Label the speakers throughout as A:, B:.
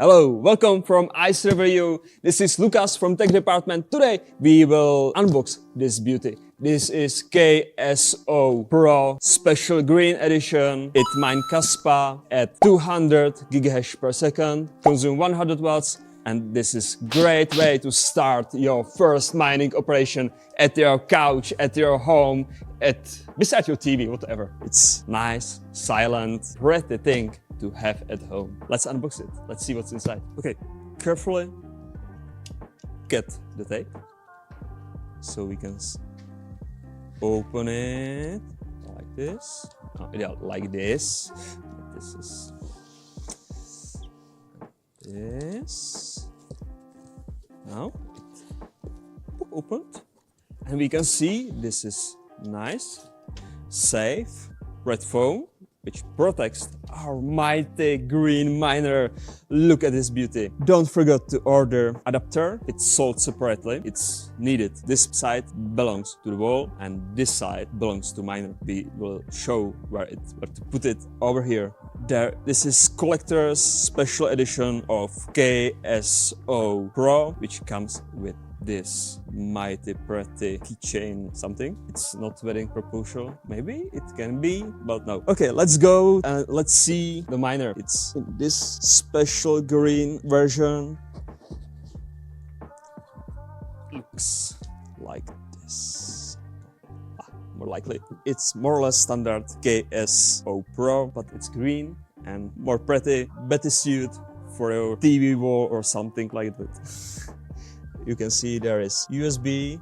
A: Hello, welcome from ICERIVER. This is Lucas from Tech Department. Today we will unbox this beauty. This is KS0 PRO Special Green Edition. It mines Kaspa at 200 GHz per second, consume 100 watts, and this is great way to start your first mining operation at your couch, at your home, beside your TV, whatever. It's nice, silent, pretty thing to have at home. Let's unbox it. Let's see what's inside. Okay, carefully get the tape so we can open it like this. Oh, yeah, like this. This is this. Now it opened, and we can see this is nice, safe, red foam, which protects our mighty green miner. Look at this beauty. Don't forget to order adapter. It's sold separately. It's needed. This side belongs to the wall and this side belongs to miner. We will show where to put it over here. There, this is collector's special edition of KS0 PRO, which comes with this mighty pretty keychain something. It's not wedding proposal. Maybe it can be, but no. Okay, let's go and let's see the miner. It's in this special green version. Looks like this. More likely. It's more or less standard KS0 PRO, but it's green and more pretty, better suit for your TV wall or something like that. You can see there is USB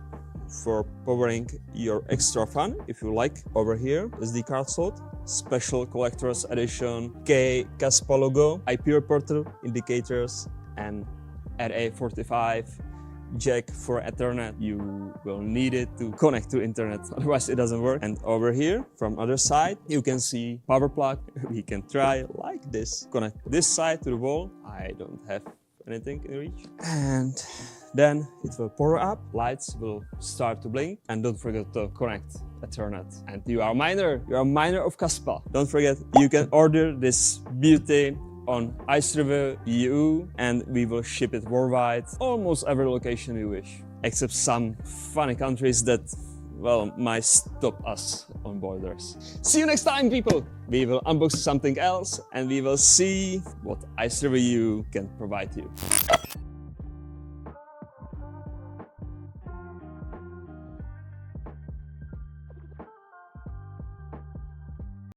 A: for powering your extra fan, if you like. Over here, SD card slot, special collector's edition, Kaspa logo, IP reporter, indicators, and RA45 jack for Ethernet. You will need it to connect to internet, otherwise it doesn't work. And over here, from other side, you can see power plug. We can try like this. Connect this side to the wall. I don't have anything in reach. And then it will power up, lights will start to blink, and don't forget to connect Ethernet. And you are a miner of Kaspa. Don't forget, you can order this beauty on ICERIVER EU, and we will ship it worldwide, almost every location you wish, except some funny countries that, well, might stop us on borders. See you next time, people! We will unbox something else, and we will see what ICERIVER EU can provide you.